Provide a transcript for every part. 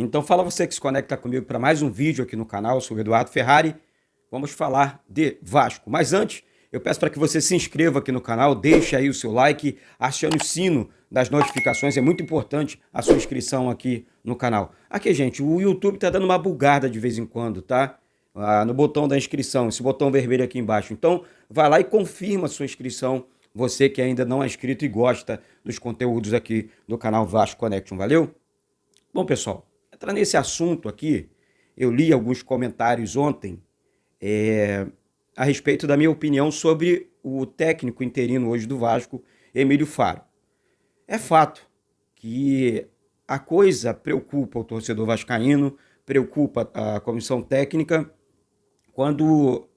Então fala você que se conecta comigo para mais um vídeo aqui no canal. Eu sou o Eduardo Ferrari. Vamos falar de Vasco. Mas antes, eu peço para que você se inscreva aqui no canal, deixe aí o seu like, acione o sino das notificações. É muito importante a sua inscrição aqui no canal. Aqui, gente, o YouTube tá dando uma bugada de vez em quando, tá? No botão da inscrição, esse botão vermelho aqui embaixo. Então, vai lá e confirma a sua inscrição. Você que ainda não é inscrito e gosta dos conteúdos aqui do canal Vasco Connection. Valeu? Bom, pessoal, entrar nesse assunto aqui, eu li alguns comentários ontem a respeito da minha opinião sobre o técnico interino hoje do Vasco, Emílio Faro. É fato que a coisa preocupa o torcedor vascaíno, preocupa a comissão técnica quando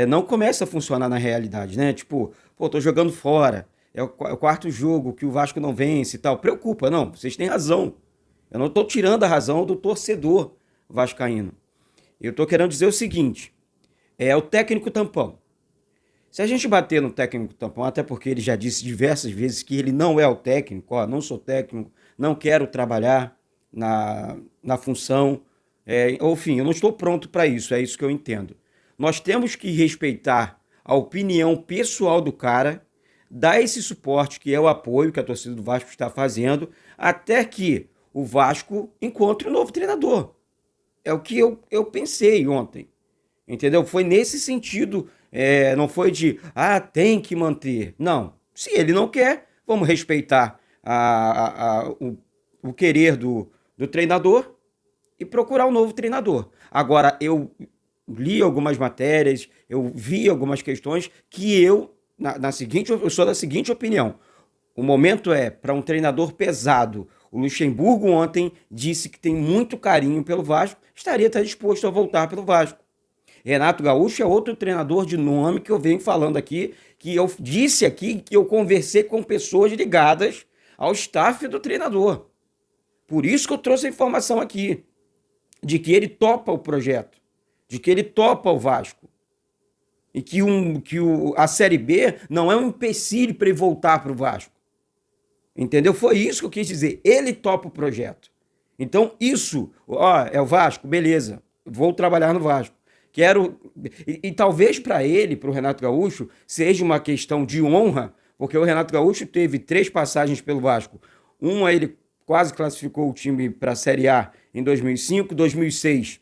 não começa a funcionar na realidade, né? Tipo, pô, tô jogando fora, é o quarto jogo que o Vasco não vence e tal. Preocupa, não, vocês têm razão. Eu não estou tirando a razão do torcedor vascaíno. Eu estou querendo dizer o seguinte, é o técnico tampão. Se a gente bater no técnico tampão, até porque ele já disse diversas vezes que ele não é o técnico, ó, não sou técnico, não quero trabalhar na função, enfim, eu não estou pronto para isso, é isso que eu entendo. Nós temos que respeitar a opinião pessoal do cara, dar esse suporte que é o apoio que a torcida do Vasco está fazendo, até que o Vasco encontre um novo treinador. É o que eu pensei ontem, entendeu? Foi nesse sentido, não foi de, tem que manter. Não, se ele não quer, vamos respeitar o querer do treinador e procurar um novo treinador. Agora, eu li algumas matérias, eu vi algumas questões que eu sou da seguinte opinião. O momento é para um treinador pesado. O Luxemburgo ontem disse que tem muito carinho pelo Vasco, estaria até disposto a voltar pelo Vasco. Renato Gaúcho é outro treinador de nome que eu venho falando aqui, que eu disse aqui que eu conversei com pessoas ligadas ao staff do treinador. Por isso que eu trouxe a informação aqui, de que ele topa o projeto, de que ele topa o Vasco. E que a Série B não é um empecilho para ele voltar para o Vasco. Entendeu? Foi isso que eu quis dizer. Ele topa o projeto. Então, isso, é o Vasco, beleza. Vou trabalhar no Vasco. Quero. E talvez para ele, para o Renato Gaúcho, seja uma questão de honra, porque o Renato Gaúcho teve 3 passagens pelo Vasco. Uma, ele quase classificou o time para a Série A em 2005, 2006.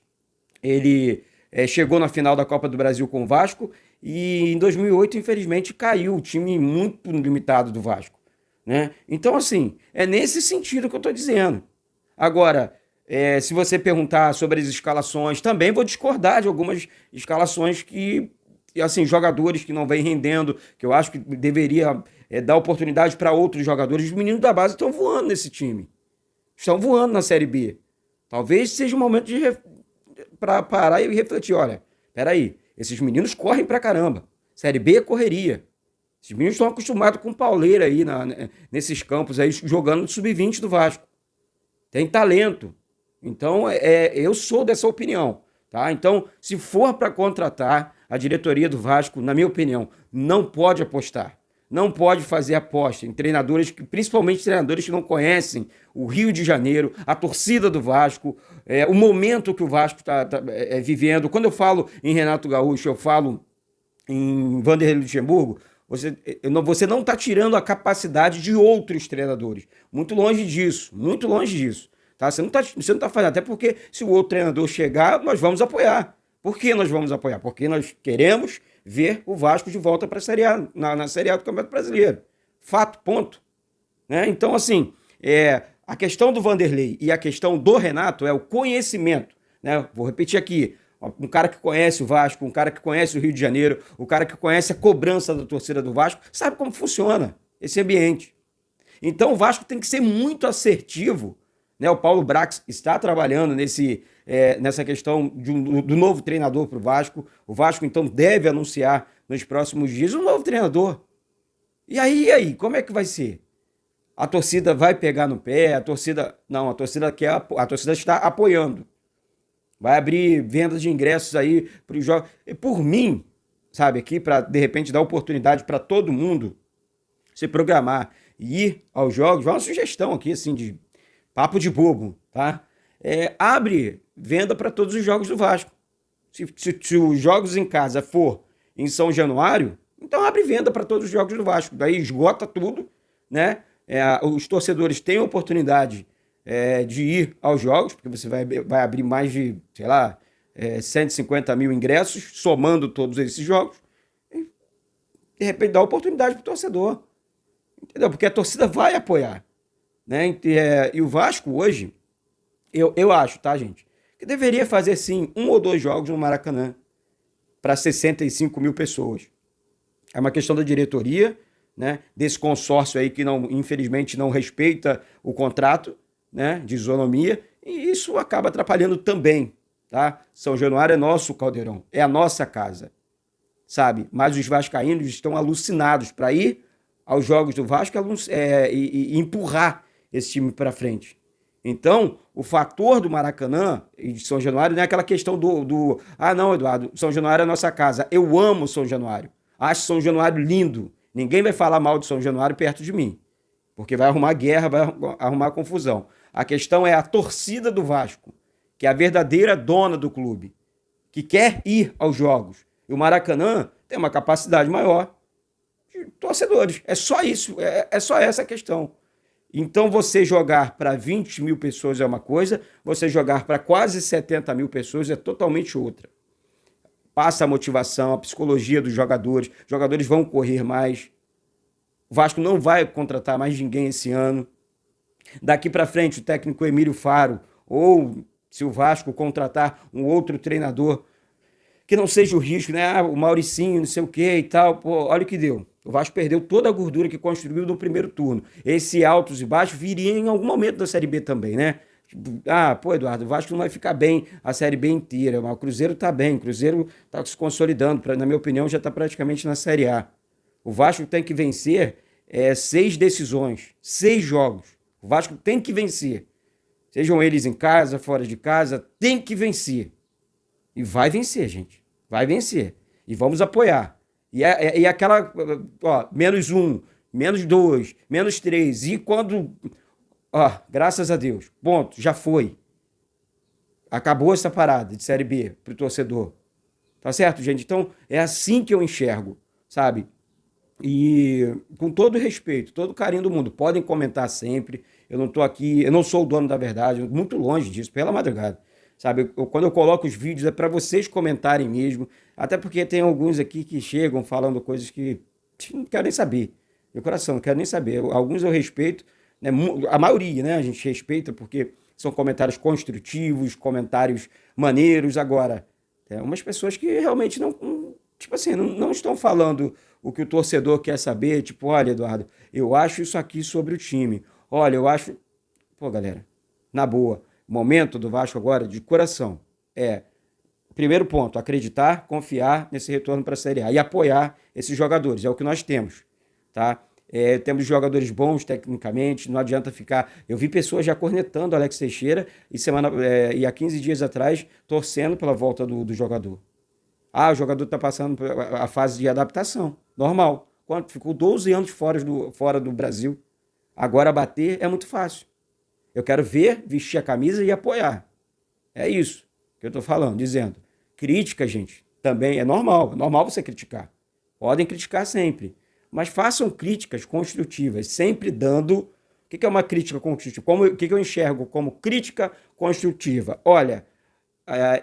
Ele chegou na final da Copa do Brasil com o Vasco e em 2008, infelizmente, caiu o time muito limitado do Vasco. Né? Então, assim, é nesse sentido que eu estou dizendo. Agora, se você perguntar sobre as escalações, também vou discordar de algumas escalações que, assim, jogadores que não vêm rendendo, que eu acho que deveria dar oportunidade para outros jogadores. Os meninos da base estão voando nesse time. Estão voando na Série B. Talvez seja o momento para parar e refletir, olha, peraí, esses meninos correm pra caramba. Série B é correria. Esses meninos estão acostumados com pauleira aí nesses campos aí, jogando no sub-20 do Vasco. Tem talento. Então, eu sou dessa opinião. Tá? Então, se for para contratar, a diretoria do Vasco, na minha opinião, não pode apostar. Não pode fazer aposta em treinadores, principalmente treinadores que não conhecem o Rio de Janeiro, a torcida do Vasco, o momento que o Vasco está vivendo. Quando eu falo em Renato Gaúcho, eu falo em Vanderlei Luxemburgo, você não está tirando a capacidade de outros treinadores. Muito longe disso, muito longe disso. Tá? Você não tá fazendo, até porque se o outro treinador chegar, nós vamos apoiar. Por que nós vamos apoiar? Porque nós queremos ver o Vasco de volta para a Série A, na Série A do Campeonato Brasileiro. Fato, ponto. Né? Então, assim, a questão do Vanderlei e a questão do Renato é o conhecimento. Né? Vou repetir aqui. Um cara que conhece o Vasco, um cara que conhece o Rio de Janeiro, um cara que conhece a cobrança da torcida do Vasco, sabe como funciona esse ambiente. Então o Vasco tem que ser muito assertivo. Né? O Paulo Brax está trabalhando nessa questão do novo treinador para o Vasco. O Vasco, então, deve anunciar nos próximos dias um novo treinador. E aí, como é que vai ser? A torcida vai pegar no pé, a torcida está apoiando. Vai abrir vendas de ingressos aí para os jogos. Por mim, sabe, aqui para, de repente, dar oportunidade para todo mundo se programar e ir aos jogos. Vai uma sugestão aqui, assim, de papo de bobo, tá? abre venda para todos os jogos do Vasco. Se os jogos em casa for em São Januário, então abre venda para todos os jogos do Vasco. Daí esgota tudo, né? Os torcedores têm a oportunidade de ir aos jogos, porque você vai abrir mais de, sei lá, 150 mil ingressos, somando todos esses jogos. E, de repente dá oportunidade para o torcedor. Entendeu? Porque a torcida vai apoiar. Né? E o Vasco hoje, eu acho, tá, gente? Que deveria fazer, sim, 1 ou 2 jogos no Maracanã para 65 mil pessoas. É uma questão da diretoria, né? Desse consórcio aí que, infelizmente, não respeita o contrato, né? De isonomia, e isso acaba atrapalhando também, tá? São Januário é nosso caldeirão, é a nossa casa, sabe? Mas os vascaínos estão alucinados para ir aos jogos do Vasco e empurrar esse time para frente. Então, o fator do Maracanã e de São Januário não é aquela questão não, Eduardo, São Januário é a nossa casa. Eu amo São Januário. Acho São Januário lindo. Ninguém vai falar mal de São Januário perto de mim. Porque vai arrumar guerra, vai arrumar confusão. A questão é a torcida do Vasco, que é a verdadeira dona do clube, que quer ir aos jogos. E o Maracanã tem uma capacidade maior de torcedores. É só isso, é só essa a questão. Então, você jogar para 20 mil pessoas é uma coisa, você jogar para quase 70 mil pessoas é totalmente outra. Passa a motivação, a psicologia dos jogadores, os jogadores vão correr mais. O Vasco não vai contratar mais ninguém esse ano. Daqui para frente, o técnico Emílio Faro, ou se o Vasco contratar um outro treinador, que não seja o risco, né? O Mauricinho, não sei o que e tal, pô, olha o que deu. O Vasco perdeu toda a gordura que construiu no primeiro turno. Esse altos e baixos viria em algum momento da Série B também, né? Pô, Eduardo, o Vasco não vai ficar bem a Série B inteira, mas o Cruzeiro tá bem, o Cruzeiro tá se consolidando, na minha opinião já tá praticamente na Série A. O Vasco tem que vencer 6 decisões, 6 jogos. O Vasco tem que vencer. Sejam eles em casa, fora de casa, tem que vencer. E vai vencer, gente. Vai vencer. E vamos apoiar. E aquela, -1, -2, -3. E quando, graças a Deus, ponto, já foi. Acabou essa parada de Série B pro torcedor. Tá certo, gente? Então, é assim que eu enxergo, sabe? E com todo respeito, todo carinho do mundo, podem comentar sempre. Eu não tô aqui, eu não sou o dono da verdade, muito longe disso, pela madrugada. Sabe, quando eu coloco os vídeos é para vocês comentarem mesmo, até porque tem alguns aqui que chegam falando coisas que não quero nem saber. Meu coração, não quero nem saber. Alguns eu respeito, né? A maioria, né? A gente respeita porque são comentários construtivos, comentários maneiros. Agora, tem umas pessoas que realmente não estão falando o que o torcedor quer saber. Tipo, olha, Eduardo, eu acho isso aqui sobre o time. Olha, eu acho... Pô, galera, na boa, momento do Vasco agora, de coração, primeiro ponto, acreditar, confiar nesse retorno para a Série A e apoiar esses jogadores, é o que nós temos, tá? Temos jogadores bons tecnicamente, não adianta ficar... Eu vi pessoas já cornetando o Alex Teixeira e há 15 dias atrás torcendo pela volta do jogador. O jogador está passando a fase de adaptação, normal. Ficou 12 anos fora do Brasil, agora bater é muito fácil. Eu quero ver, vestir a camisa e apoiar. É isso que eu estou falando, dizendo. Crítica, gente, também é normal você criticar. Podem criticar sempre, mas façam críticas construtivas, sempre dando... O que é uma crítica construtiva? O que eu enxergo como crítica construtiva? Olha,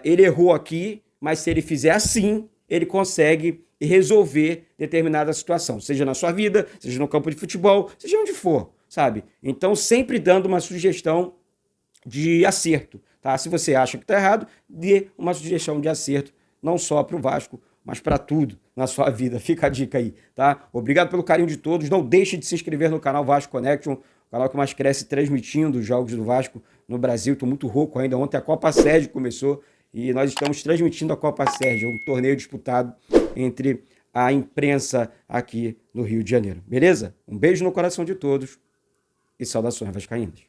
ele errou aqui, mas se ele fizer assim, ele consegue resolver determinada situação, seja na sua vida, seja no campo de futebol, seja onde for, sabe? Então, sempre dando uma sugestão de acerto, tá? Se você acha que está errado, dê uma sugestão de acerto, não só para o Vasco, mas para tudo na sua vida. Fica a dica aí, tá? Obrigado pelo carinho de todos. Não deixe de se inscrever no canal Vasco Connection, o canal que mais cresce transmitindo os jogos do Vasco no Brasil. Estou muito rouco ainda. Ontem a Copa Sérgio começou e nós estamos transmitindo a Copa Sérgio, um torneio disputado entre a imprensa aqui no Rio de Janeiro. Beleza? Um beijo no coração de todos e saudações vascaínas.